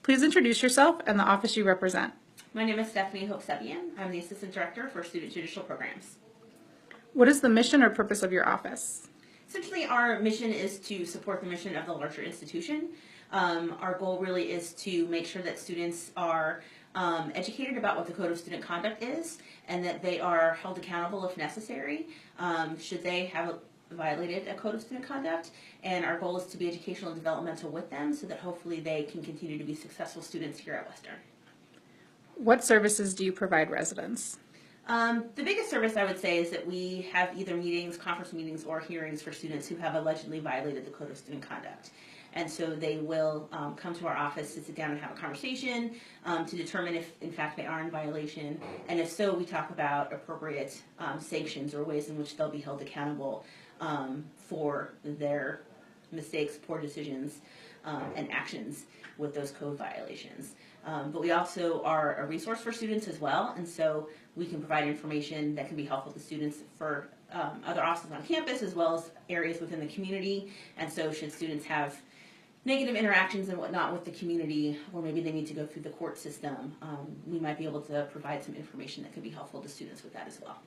Please introduce yourself and the office you represent. My name is Stephanie Hovsepian. I'm the Assistant Director for Student Judicial Programs. What is the mission or purpose of your office? Essentially, our mission is to support the mission of the larger institution. Our goal really is to make sure that students are educated about what the Code of Student Conduct is and that they are held accountable if necessary should they have violated a Code of Student Conduct. And our goal is to be educational and developmental with them so that hopefully they can continue to be successful students here at Western. What services do you provide residents? The biggest service I would say is that we have either meetings, conference meetings, or hearings for students who have allegedly violated the Code of Student Conduct. And so they will come to our office to sit down and have a conversation to determine if, in fact, they are in violation. And if so, we talk about appropriate sanctions or ways in which they'll be held accountable for their mistakes, poor decisions, and actions with those code violations. But we also are a resource for students as well, and so we can provide information that can be helpful to students for other offices on campus as well as areas within the community. And so should students have negative interactions and whatnot with the community, or maybe they need to go through the court system, we might be able to provide some information that could be helpful to students with that as well.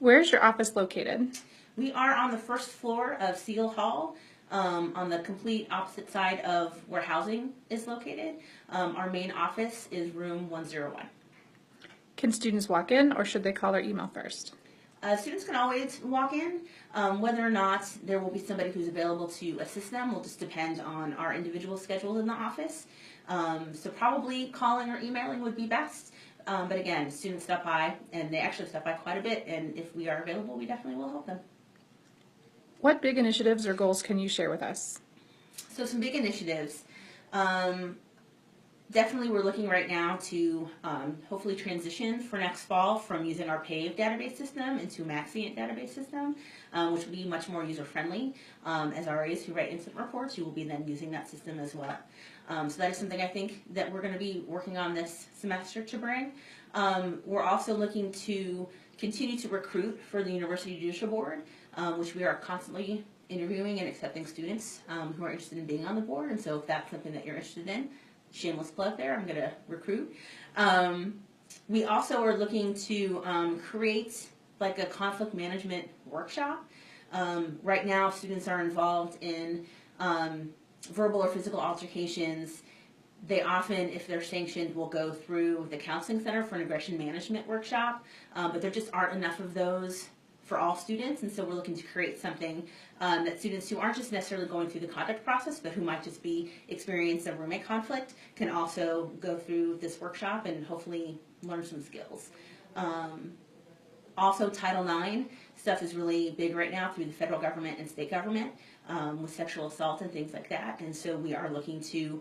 Where is your office located? We are on the first floor of Seal Hall, on the complete opposite side of where housing is located. Our main office is room 101. Can students walk in or should they call or email first? Students can always walk in. Whether or not there will be somebody who's available to assist them will just depend on our individual schedules in the office. So probably calling or emailing would be best. But again, students stop by, and they actually stop by quite a bit, and if we are available, we definitely will help them. What big initiatives or goals can you share with us? So some big initiatives. Definitely we're looking right now to hopefully transition for next fall from using our PAVE database system into a Maxient database system, which will be much more user-friendly. As RAs who write incident reports, you will be then using that system as well. So that is something I think that we're going to be working on this semester to bring. We're also looking to continue to recruit for the University Judicial Board, which we are constantly interviewing and accepting students who are interested in being on the board. And so if that's something that you're interested in, shameless plug there, I'm going to recruit. We also are looking to create like a conflict management workshop. Right now, students are involved in verbal or physical altercations. They often, if they're sanctioned, will go through the Counseling Center for an Aggression Management workshop, but there just aren't enough of those for all students, and so we're looking to create something that students who aren't just necessarily going through the conduct process, but who might just be experiencing a roommate conflict can also go through this workshop and hopefully learn some skills. Also, Title IX stuff is really big right now through the federal government and state government with sexual assault and things like that, and so we are looking to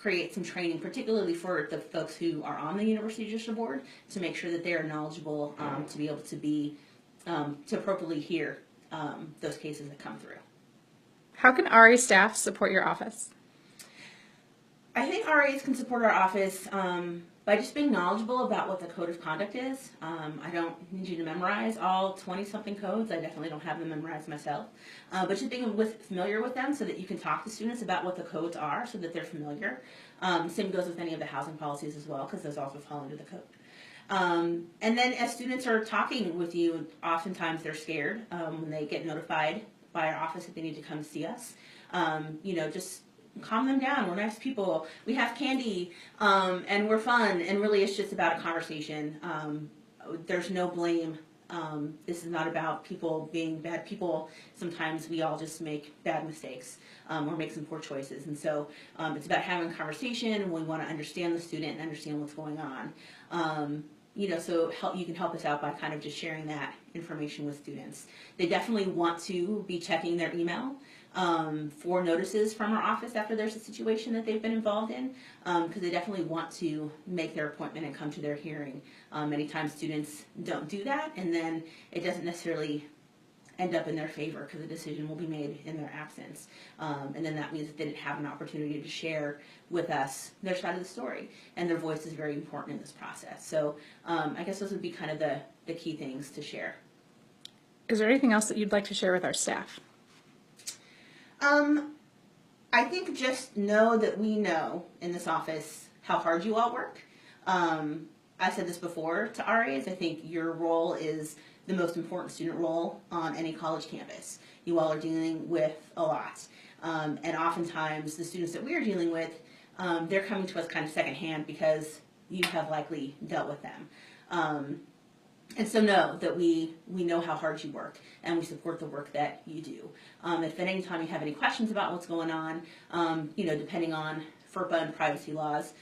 create some training, particularly for the folks who are on the University Judicial Board, to make sure that they are knowledgeable to be able to be to appropriately hear those cases that come through. How can RA staff support your office? I think RAs can support our office by just being knowledgeable about what the Code of Conduct is. I don't need you to memorize all 20-something codes. I definitely don't have them memorized myself. But just being familiar with them so that you can talk to students about what the codes are so that they're familiar. Same goes with any of the housing policies as well, because those also fall under the code. And then as students are talking with you, oftentimes they're scared when they get notified by our office that they need to come see us. Just calm them down. We're nice people. We have candy, and we're fun. And really, it's just about a conversation. There's no blame. This is not about people being bad people. Sometimes we all just make bad mistakes or make some poor choices. And so it's about having a conversation. We want to understand the student and understand what's going on. So you can help us out by kind of just sharing that information with students. They definitely want to be checking their email for notices from our office after there's a situation that they've been involved in, because they definitely want to make their appointment and come to their hearing. Many times students don't do that, and then it doesn't necessarily end up in their favor because the decision will be made in their absence. And then that means that they didn't have an opportunity to share with us their side of the story, and their voice is very important in this process. So I guess those would be kind of the key things to share. Is there anything else that you'd like to share with our staff? I think just know that we know in this office how hard you all work. I said this before to RAs. I think your role is the most important student role on any college campus. You all are dealing with a lot. And oftentimes the students that we're dealing with, they're coming to us kind of secondhand because you have likely dealt with them. And so know that we know how hard you work and we support the work that you do. If at any time you have any questions about what's going on, depending on FERPA and privacy laws,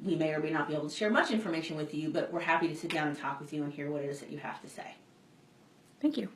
we may or may not be able to share much information with you, but we're happy to sit down and talk with you and hear what it is that you have to say. Thank you.